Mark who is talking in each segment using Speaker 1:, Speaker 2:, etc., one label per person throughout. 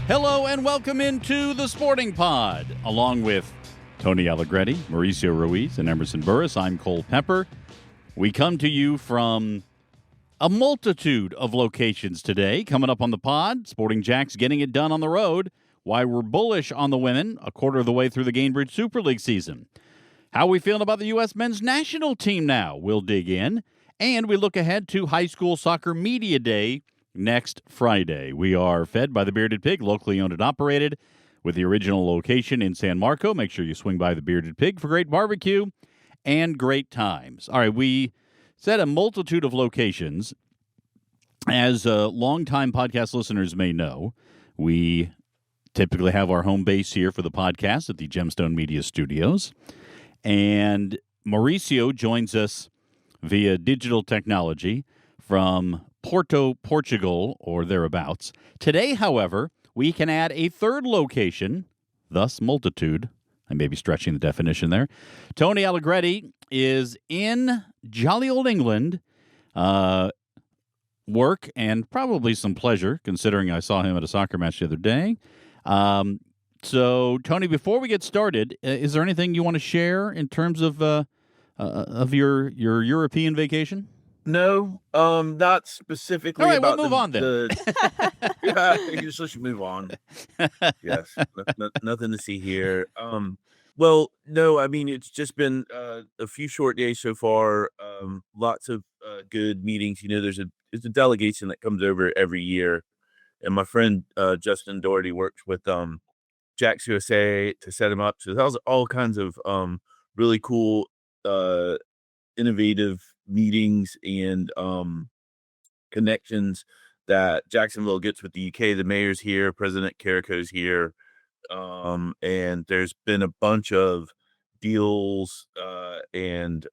Speaker 1: Hello and welcome into the Sporting Pod. Along with Tony Allegretti, Mauricio Ruiz, and Emerson Burris, I'm Cole Pepper. We come to you from a multitude of locations today. Coming up on the pod, Sporting JAX getting it done on the road. Why we're bullish on the women a quarter of the way through the Gainbridge Super League season. How we feeling about the U.S. men's national team now? We'll dig in. And we look ahead to High School Soccer Media Day next Friday. We are fed by the Bearded Pig, locally owned and operated, with the original location in San Marco. Make sure you swing by the Bearded Pig for great barbecue and great times. All right, we said a multitude of locations. As longtime podcast listeners may know, we typically have our home base here for the podcast at the Gemstone Media Studios. And Mauricio joins us via digital technology from Porto, Portugal, or thereabouts. Today, however, we can add a third location, thus multitude. I may be stretching the definition there. Tony Allegretti is in jolly old England. Work and probably some pleasure, considering I saw him at a soccer match the other day. So, Tony, before we get started, is there anything you want to share in terms of your European vacation?
Speaker 2: No, not specifically.
Speaker 1: All right,
Speaker 2: about
Speaker 1: we'll move on then.
Speaker 2: Yeah, you should move on. Yes, nothing to see here. Well, no, I mean, it's just been a few short days so far. Lots of good meetings. You know, there's a delegation that comes over every year, and my friend Justin Doherty works with JAX USA to set him up. So that was all kinds of really cool, innovative meetings and connections that Jacksonville gets with the UK. The mayor's here, President Carrico's here, and there's been a bunch of deals and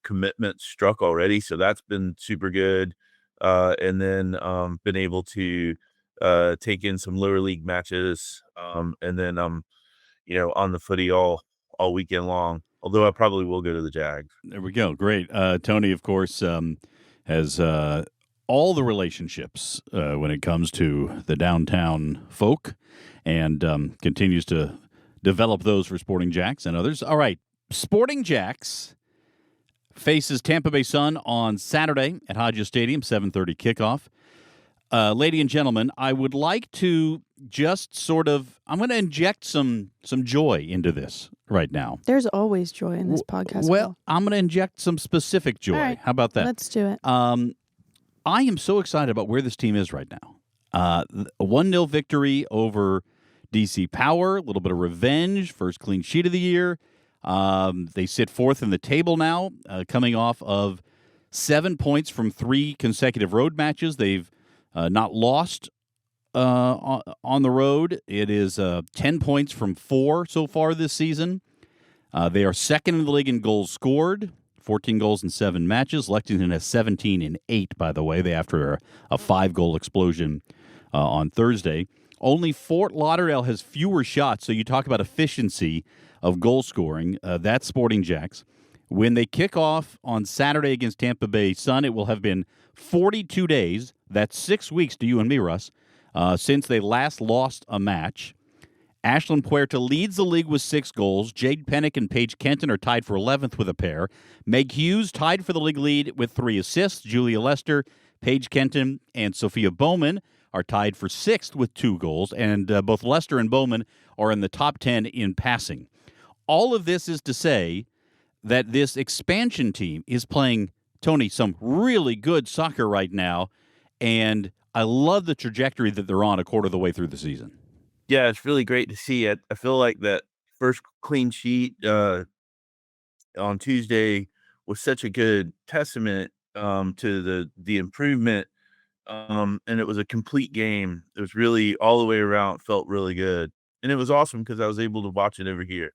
Speaker 2: commitments struck already, so that's been super good. And then been able to take in some lower league matches, and then on the footy all weekend long. Although I probably will go to the Jags.
Speaker 1: There we go. Great. Tony, of course, has all the relationships when it comes to the downtown folk and continues to develop those for Sporting JAX and others. All right. Sporting JAX faces Tampa Bay Sun on Saturday at Hodges Stadium, 7:30 kickoff. Ladies and gentlemen, I would like to just I'm going to inject some joy into this right now.
Speaker 3: There's always joy in this podcast.
Speaker 1: Well, I'm going to inject some specific joy.
Speaker 3: Right.
Speaker 1: How about that?
Speaker 3: Let's do it.
Speaker 1: I am so excited about where this team is right now. A 1-0 victory over DC Power, a little bit of revenge, first clean sheet of the year. They sit fourth in the table now, coming off of 7 points from 3 consecutive road matches. They've not lost on the road. It is 10 points from 4 so far this season. They are second in the league in goals scored, 14 goals in 7 matches. Lexington has 17 in 8, by the way. They after a 5-goal explosion on Thursday. Only Fort Lauderdale has fewer shots, so you talk about efficiency of goal scoring. That's Sporting JAX. When they kick off on Saturday against Tampa Bay Sun, it will have been 42 days. That's 6 weeks to you and me, Russ, since they last lost a match. Ashlyn Puerta leads the league with 6 goals. Jade Pennick and Paige Kenton are tied for 11th with a pair. Meg Hughes tied for the league lead with 3 assists. Julia Lester, Paige Kenton, and Sophia Bowman are tied for 6th with 2 goals. And both Lester and Bowman are in the top 10 in passing. All of this is to say that this expansion team is playing, Tony, some really good soccer right now, and I love the trajectory that they're on a quarter of the way through the season.
Speaker 2: Yeah, it's really great to see it. I feel like that first clean sheet on Tuesday was such a good testament to the improvement, and it was a complete game. It was really all the way around, felt really good, and it was awesome because I was able to watch it over here.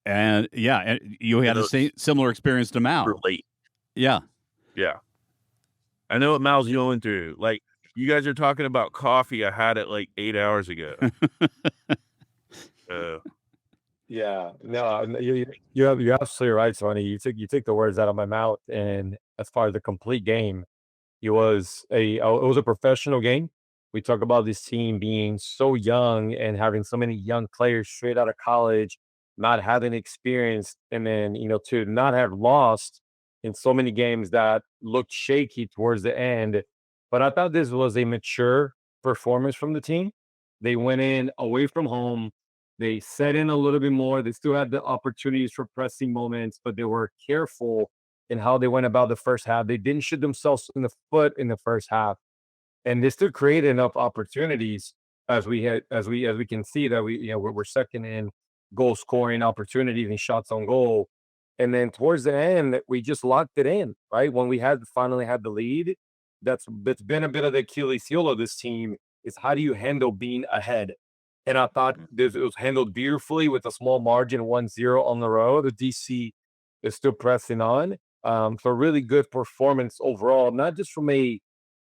Speaker 1: And yeah, you had a similar experience to Mal.
Speaker 2: Late.
Speaker 1: Yeah.
Speaker 2: I know what Mal's going through. Like, you guys are talking about coffee. I had it like 8 hours ago.
Speaker 4: Yeah, no, you're absolutely right, Sonny. You took the words out of my mouth. And as far as the complete game, it was a professional game. We talk about this team being so young and having so many young players straight out of college, not having experience, and then, to not have lost in so many games that looked shaky towards the end. But I thought this was a mature performance from the team. They went in away from home. They set in a little bit more. They still had the opportunities for pressing moments, but they were careful in how they went about the first half. They didn't shoot themselves in the foot in the first half, and they still created enough opportunities as we can see that we're second in goal scoring opportunities and shots on goal. And then towards the end, we just locked it in, right? When we had finally had the lead, that's been a bit of the Achilles heel of this team is how do you handle being ahead? And I thought it was handled beautifully with a small margin, 1-0 on the road. The DC is still pressing on. So really good performance overall, not just from a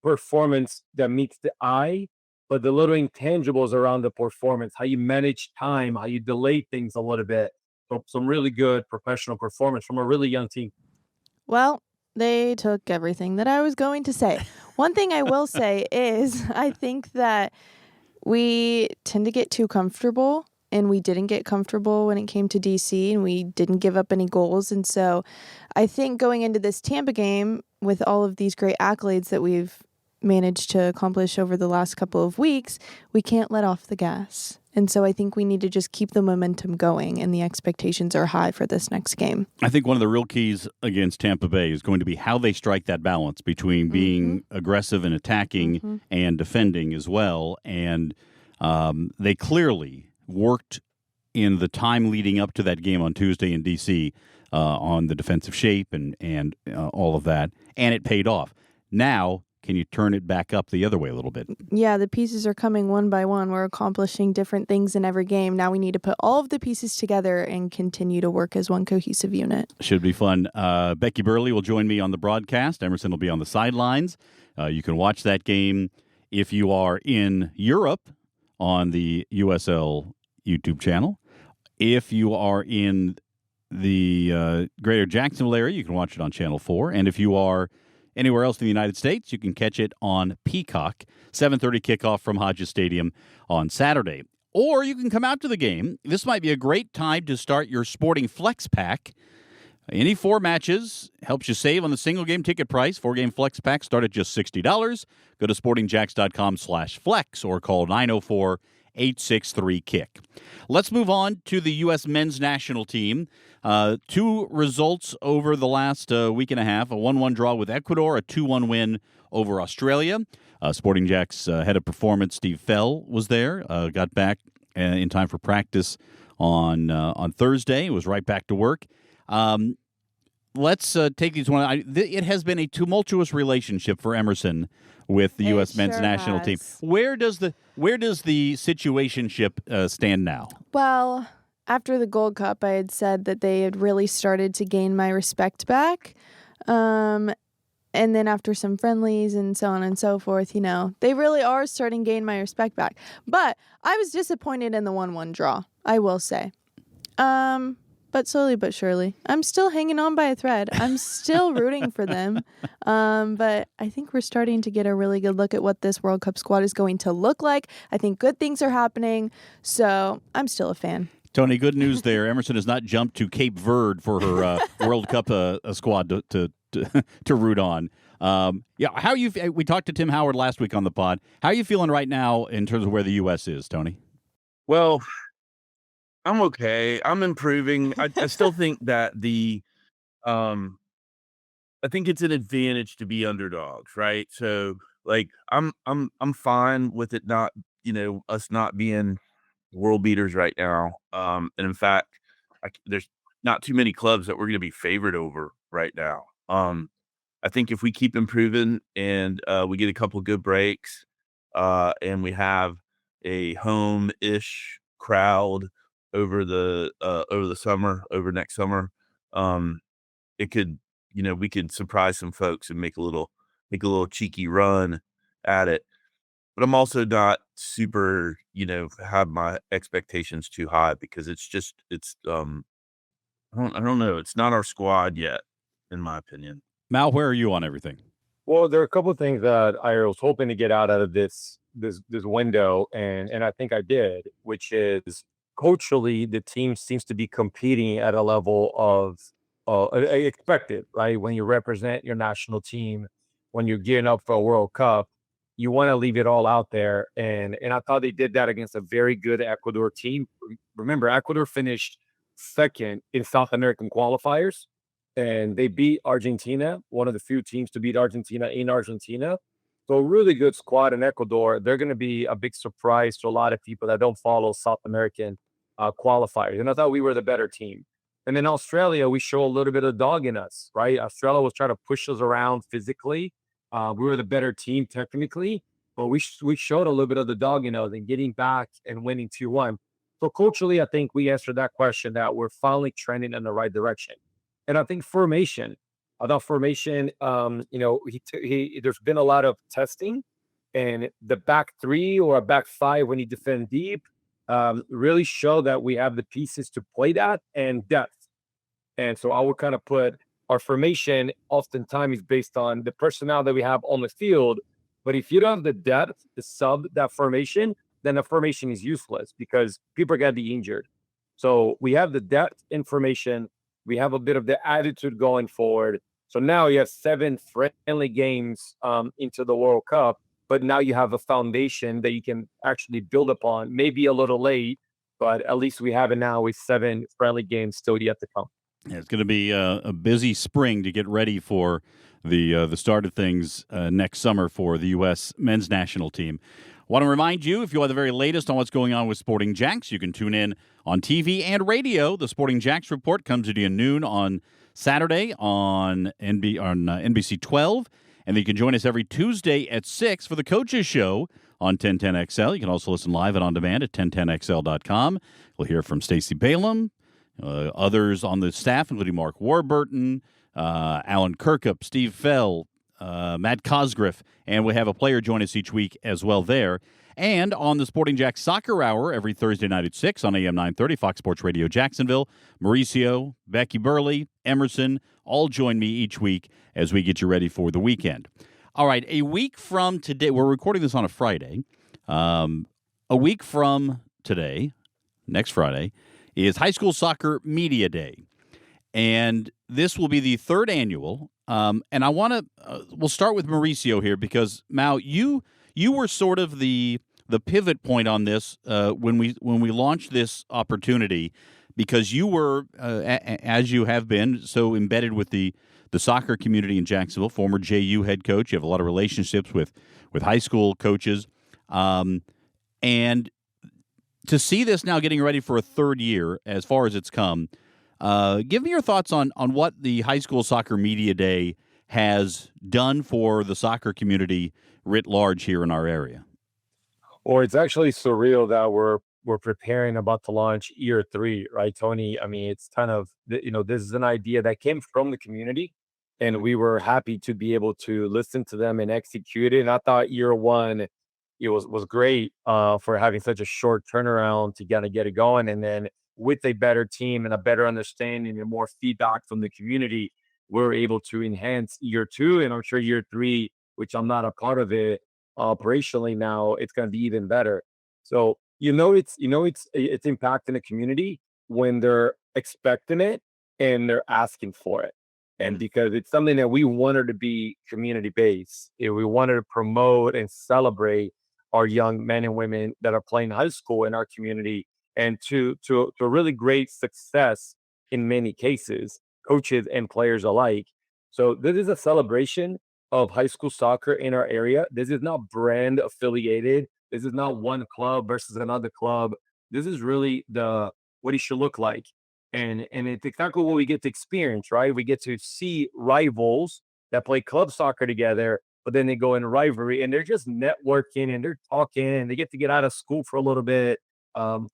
Speaker 4: performance that meets the eye, but the little intangibles around the performance, how you manage time, how you delay things a little bit. So some really good professional performance from a really young team.
Speaker 3: Well, they took everything that I was going to say. One thing I will say is I think that we tend to get too comfortable, and we didn't get comfortable when it came to DC, and we didn't give up any goals. And so I think going into this Tampa game with all of these great accolades that we've managed to accomplish over the last couple of weeks, we can't let off the gas. And so I think we need to just keep the momentum going, and the expectations are high for this next game.
Speaker 1: I think one of the real keys against Tampa Bay is going to be how they strike that balance between being aggressive and attacking and defending as well. And they clearly worked in the time leading up to that game on Tuesday in D.C. On the defensive shape and all of that, and it paid off. Now, can you turn it back up the other way a little bit?
Speaker 3: Yeah, the pieces are coming one by one. We're accomplishing different things in every game. Now we need to put all of the pieces together and continue to work as one cohesive unit.
Speaker 1: Should be fun. Becky Burley will join me on the broadcast. Emerson will be on the sidelines. You can watch that game if you are in Europe on the USL YouTube channel. If you are in the greater Jacksonville area, you can watch it on Channel 4. And if you are anywhere else in the United States, you can catch it on Peacock, 7:30 kickoff from Hodges Stadium on Saturday. Or you can come out to the game. This might be a great time to start your Sporting Flex Pack. Any 4 matches helps you save on the single game ticket price. 4-game Flex Pack start at just $60. Go to sportingjax.com/flex or call 904-863-KICK. Let's move on to the U.S. men's national team. 2 results over the last week and a half, a 1-1 draw with Ecuador, a 2-1 win over Australia. Sporting JAX head of performance, Steve Fell, was there, got back in time for practice on Thursday, was right back to work. Let's take these one. It has been a tumultuous relationship for Emerson with the U.S. men's national team. Where does the situationship stand now?
Speaker 3: Well, after the Gold Cup, I had said that they had really started to gain my respect back. And then after some friendlies and so on and so forth, they really are starting to gain my respect back. But I was disappointed in the 1-1 draw, I will say. But slowly but surely, I'm still hanging on by a thread. I'm still rooting for them. But I think we're starting to get a really good look at what this World Cup squad is going to look like. I think good things are happening. So I'm still a fan.
Speaker 1: Tony, good news there. Emerson has not jumped to Cape Verde for her World Cup squad to root on. How you? We talked to Tim Howard last week on the pod. How are you feeling right now in terms of where the U.S. is, Tony?
Speaker 2: Well, I'm okay. I'm improving. I still think that I think it's an advantage to be underdogs, right? So I'm fine with it not, us not being world beaters right now. And in fact, there's not too many clubs that we're going to be favored over right now. I think if we keep improving and we get a couple good breaks and we have a home-ish crowd over the next summer, it could, we could surprise some folks and make a little cheeky run at it. But I'm also not super, have my expectations too high because it's I don't know. It's not our squad yet, in my opinion.
Speaker 1: Mal, where are you on everything?
Speaker 4: Well, there are a couple of things that I was hoping to get out of this window, and I think I did, which is culturally the team seems to be competing at a level of expected, right? When you represent your national team, when you're gearing up for a World Cup, you want to leave it all out there, and I thought they did that against a very good Ecuador team. Remember, Ecuador finished second in South American qualifiers and they beat Argentina, one of the few teams to beat Argentina in Argentina. So a really good squad in Ecuador. They're going to be a big surprise to a lot of people that don't follow South American qualifiers. And I thought we were the better team. And in Australia, we show a little bit of dog in us, right? Australia was trying to push us around physically. We were the better team technically, but we showed a little bit of the dog in us and getting back and winning 2-1. So culturally, I think we answered that question that we're finally trending in the right direction. And I think formation, I thought formation, there's been a lot of testing and the back three or a back five when you defend deep really show that we have the pieces to play that and depth. And so I would kind of put our formation oftentimes is based on the personnel that we have on the field. But if you don't have the depth to sub that formation, then the formation is useless because people are going to be injured. So we have the depth information. We have a bit of the attitude going forward. So now you have 7 friendly games into the World Cup, but now you have a foundation that you can actually build upon. Maybe a little late, but at least we have it now with 7 friendly games still yet to come.
Speaker 1: Yeah, it's going to be a busy spring to get ready for the start of things next summer for the U.S. men's national team. Want to remind you, if you want the very latest on what's going on with Sporting JAX, you can tune in on TV and radio. The Sporting JAX report comes to you at noon on Saturday on NBC 12. And then you can join us every Tuesday at 6 for the Coaches Show on 1010XL. You can also listen live and on demand at 1010XL.com. We'll hear from Stacey Balaam, others on the staff, including Mark Warburton, Alan Kirkup, Steve Fell, Matt Cosgriff, and we have a player join us each week as well there. And on the Sporting JAX Soccer Hour every Thursday night at 6 on AM 930, Fox Sports Radio Jacksonville, Mauricio, Becky Burley, Emerson, all join me each week as we get you ready for the weekend. All right, a week from today, we're recording this on a Friday. A week from today, next Friday, is High School Soccer Media Day. And this will be the 3rd annual. And I want to, we'll start with Mauricio here because, Mau, you were sort of the pivot point on this when we launched this opportunity because you were, as you have been, so embedded with the soccer community in Jacksonville, former JU head coach. You have a lot of relationships with high school coaches. And to see this now getting ready for a 3rd year, as far as it's come, give me your thoughts on what the High School Soccer Media Day has done for the soccer community writ large here in our area.
Speaker 4: Or it's actually surreal that we're preparing about to launch year 3, right, Tony? I mean, it's kind of, this is an idea that came from the community, and we were happy to be able to listen to them and execute it. And I thought year 1, it was great for having such a short turnaround to kind of get it going. And then with a better team and a better understanding and more feedback from the community, we're able to enhance year 2. And I'm sure year 3, which I'm not a part of it operationally now, it's going to be even better. So, it's impacting the community when they're expecting it and they're asking for it. And because it's something that we wanted to be community based, we wanted to promote and celebrate our young men and women that are playing high school in our community, and to a really great success in many cases, coaches and players alike. So this is a celebration of high school soccer in our area. This is not brand affiliated. This is not one club versus another club. This is really what it should look like. And it's exactly what we get to experience, right? We get to see rivals that play club soccer together, but then they go in rivalry and they're just networking and they're talking and they get to get out of school for a little bit.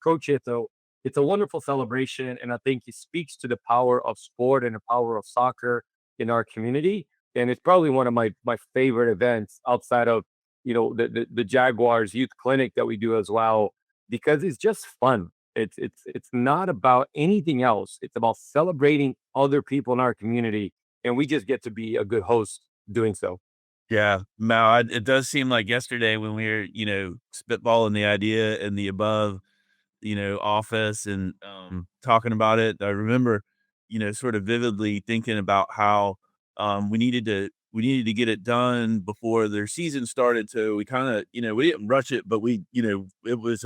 Speaker 4: Coach it. So it's a wonderful celebration. And I think it speaks to the power of sport and the power of soccer in our community. And it's probably one of my favorite events outside of, the Jaguars Youth Clinic that we do as well, because it's just fun. It's not about anything else. It's about celebrating other people in our community. And we just get to be a good host doing so.
Speaker 2: Yeah, no, it does seem like yesterday when we were, spitballing the idea in the above, office and talking about it. I remember, sort of vividly thinking about how we needed to get it done before their season started. So we kind of, we didn't rush it, but there was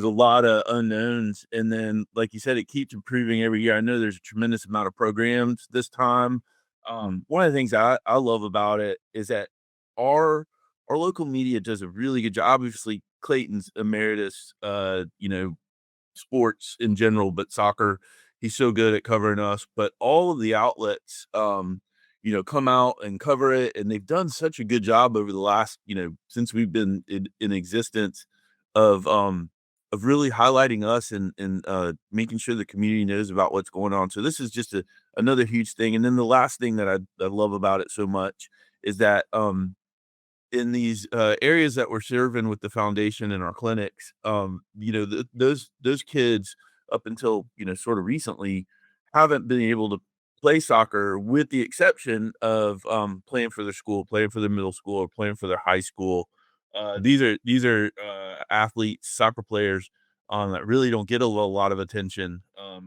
Speaker 2: a lot of unknowns. And then, like you said, it keeps improving every year. I know there's a tremendous amount of programs this time. One of the things I love about it is that our our local media does a really good job. Obviously, Clayton's emeritus, sports in general, but soccer, he's so good at covering us. But all of the outlets, come out and cover it, and they've done such a good job over the last, since we've been in existence of really highlighting us and making sure the community knows about what's going on. So this is just another huge thing. And then the last thing that I love about it so much is that in these areas that we're serving with the foundation and our clinics, those kids up until sort of recently haven't been able to play soccer, with the exception of playing for their school, playing for their middle school, or playing for their high school. These are athletes, soccer players that really don't get a lot of attention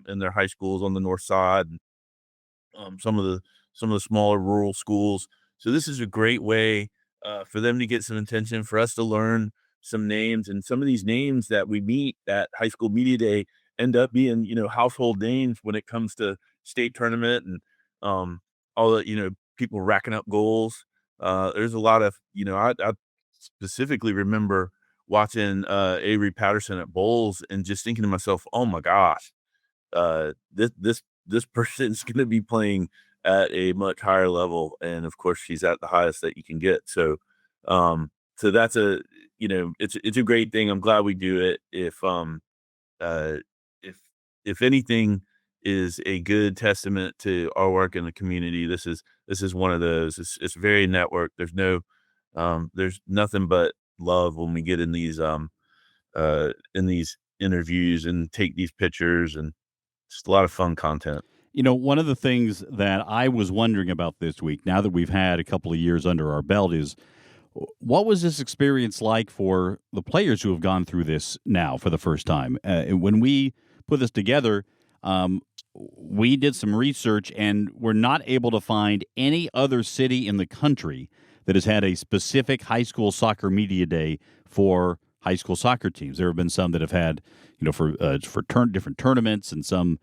Speaker 2: in their high schools on the north side, some of the smaller rural schools. So this is a great way for them to get some attention, for us to learn some names, and some of these names that we meet at high school media day end up being household names when it comes to state tournament and all the people racking up goals. There's a lot of I specifically remember watching Avery Patterson at bowls and just thinking to myself, oh my gosh, this person's going to be playing at a much higher level, and of course she's at the highest that you can get. So that's it's a great thing. I'm glad we do it. Uh if anything is a good testament to our work in the community, this is one of those. It's very networked. There's nothing but love when we get in these interviews and take these pictures, and just a lot of fun content.
Speaker 1: One of the things that I was wondering about this week, now that we've had a couple of years under our belt, is what was this experience like for the players who have gone through this now for the first time? When we put this together, we did some research, and we're not able to find any other city in the country that has had a specific high school soccer media day for high school soccer teams. There have been some that have had, for different tournaments, and some,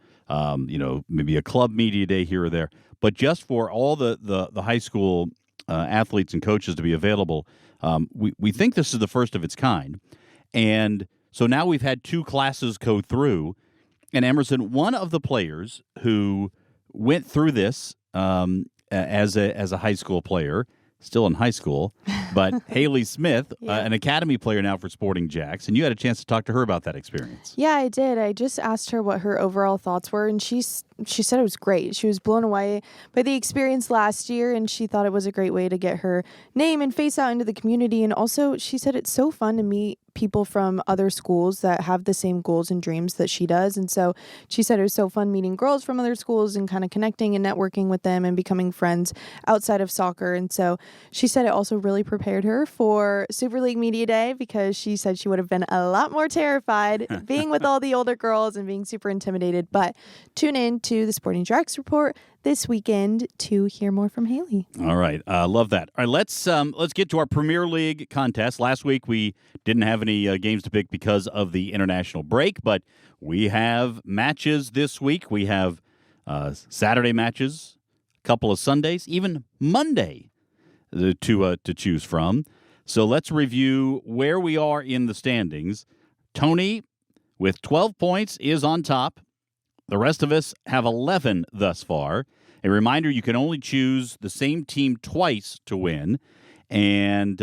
Speaker 1: maybe a club media day here or there. But just for all the high school athletes and coaches to be available, we think this is the first of its kind. And so now we've had two classes go through. And Emerson, one of the players who went through this as a high school player, still in high school, but Haley Smith, an academy player now for Sporting JAX, and you had a chance to talk to her about that experience.
Speaker 3: Yeah, I did. I just asked her what her overall thoughts were, and she said it was great. She was blown away by the experience last year, and she thought it was a great way to get her name and face out into the community. And also, she said it's so fun to meet people from other schools that have the same goals and dreams that she does. And so she said it was so fun meeting girls from other schools and kind of connecting and networking with them and becoming friends outside of soccer. And so she said it also really prepared her for Super League Media Day, because she said she would have been a lot more terrified being with all the older girls and being super intimidated. But tune in to the Sporting JAX report this weekend to hear more from Haley.
Speaker 1: All right. Love that. All right, let's get to our Premier League contest. Last week we didn't have any games to pick because of the international break, but we have matches this week. We have Saturday matches, a couple of Sundays, even Monday to choose from. So let's review where we are in the standings. Tony, with 12 points, is on top. The rest of us have 11 thus far. A reminder, you can only choose the same team twice to win. And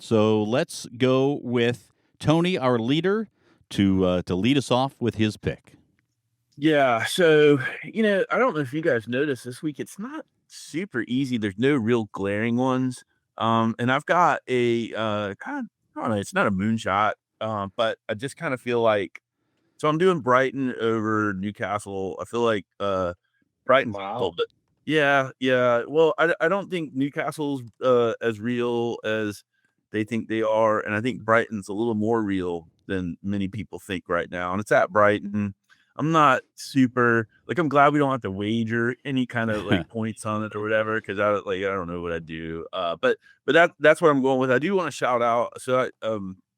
Speaker 1: so let's go with Tony, our leader, to lead us off with his pick.
Speaker 2: Yeah, so, I don't know if you guys noticed this week, it's not super easy. There's no real glaring ones. And I've got a kind of, I don't know, it's not a moonshot, but I just kind of feel like, so I'm doing Brighton over Newcastle. I feel like Brighton's a little bit Yeah. Well, I don't think Newcastle's as real as they think they are, and I think Brighton's a little more real than many people think right now. And it's at Brighton. I'm not super like. I'm glad we don't have to wager any kind of like points on it or whatever, because I don't know what I'd do. But that's what I'm going with. I do want to shout out. So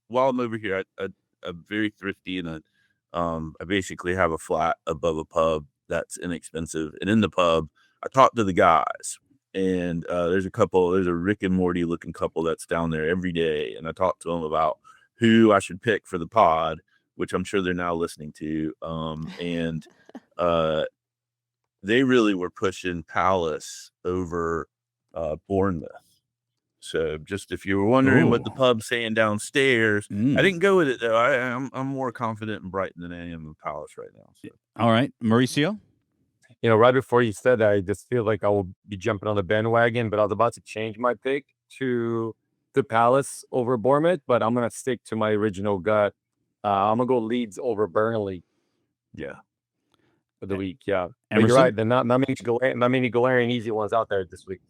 Speaker 2: while I'm over here, I'm very thrifty, and I basically have a flat above a pub that's inexpensive, and in the pub I talked to the guys, and there's a Rick and Morty looking couple that's down there every day, and I talked to them about who I should pick for the pod, which I'm sure they're now listening to. And they really were pushing Palace over Bournemouth. So just if you were wondering what the pub's saying downstairs, I didn't go with it though. I'm more confident in Brighton than I am in Palace right now. So.
Speaker 1: All right, Mauricio.
Speaker 4: Right before you said that, I just feel like I will be jumping on the bandwagon, but I was about to change my pick to the Palace over Bournemouth, but I'm going to stick to my original gut. I'm going to go Leeds over Burnley.
Speaker 2: Yeah.
Speaker 4: For the week, yeah. But
Speaker 1: Emerson?
Speaker 4: you're right. There are not many glaring easy ones out there this week.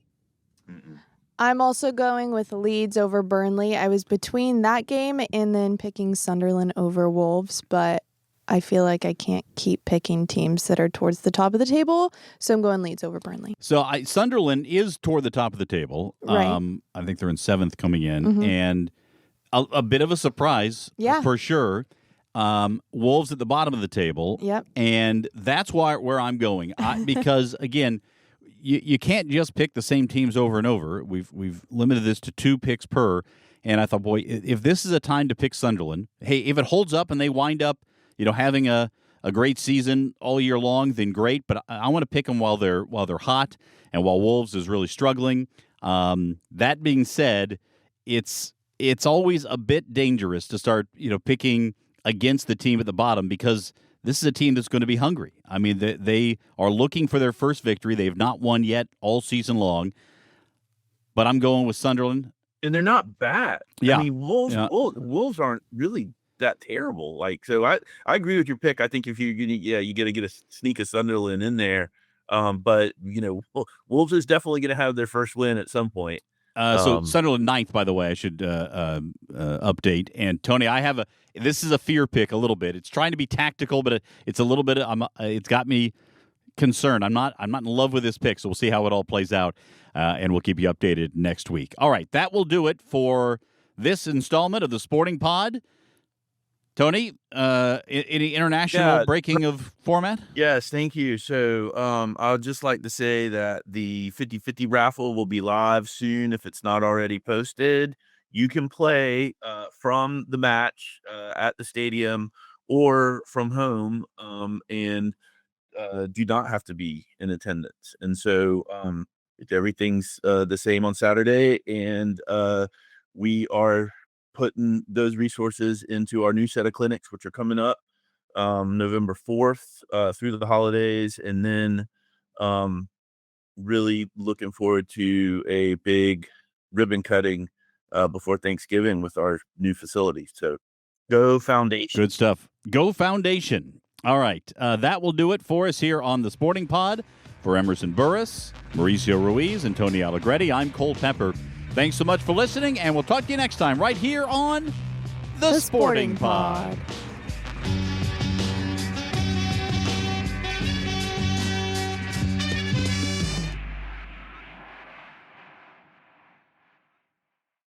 Speaker 2: Mm-mm.
Speaker 3: I'm also going with Leeds over Burnley. I was between that game and then picking Sunderland over Wolves, but I feel like I can't keep picking teams that are towards the top of the table, so I'm going Leeds over Burnley.
Speaker 1: So Sunderland is toward the top of the table.
Speaker 3: Right.
Speaker 1: I think they're in 7th coming in, and a bit of a surprise, for sure. Wolves at the bottom of the table.
Speaker 3: Yep.
Speaker 1: And that's where I'm going, because again, you can't just pick the same teams over and over. We've limited this to 2 picks per, and I thought, boy, if this is a time to pick Sunderland, hey, if it holds up and they wind up, having a great season all year long, then great. But I want to pick them while they're hot and while Wolves is really struggling. That being said, it's always a bit dangerous to start picking against the team at the bottom, because this is a team that's going to be hungry. I mean, they are looking for their first victory. They have not won yet all season long. But I'm going with Sunderland.
Speaker 2: And they're not bad.
Speaker 1: Yeah.
Speaker 2: I mean, Wolves aren't really that terrible. Like, so I agree with your pick. I think if you got to get a sneak of Sunderland in there. But Wolves is definitely going to have their first win at some point.
Speaker 1: So Sunderland 9th, by the way, I should update. And Tony, this is a fear pick a little bit. It's trying to be tactical, but it's a little bit. It's got me concerned. I'm not in love with this pick, so we'll see how it all plays out, and we'll keep you updated next week. All right, that will do it for this installment of the Sporting Pod. Tony, any international breaking of format?
Speaker 2: Yes, thank you. So I'd just like to say that the 50-50 raffle will be live soon if it's not already posted. You can play from the match at the stadium or from home, and do not have to be in attendance. And so everything's the same on Saturday, and we are putting those resources into our new set of clinics, which are coming up November 4th through the holidays. And then really looking forward to a big ribbon cutting before Thanksgiving with our new facilities. So go Foundation.
Speaker 1: Good stuff. Go Foundation. All right. That will do it for us here on the Sporting Pod. For Emerson Burris, Mauricio Ruiz, and Tony Allegretti, I'm Cole Pepper. Thanks so much for listening, and we'll talk to you next time right here on The Sporting Pod.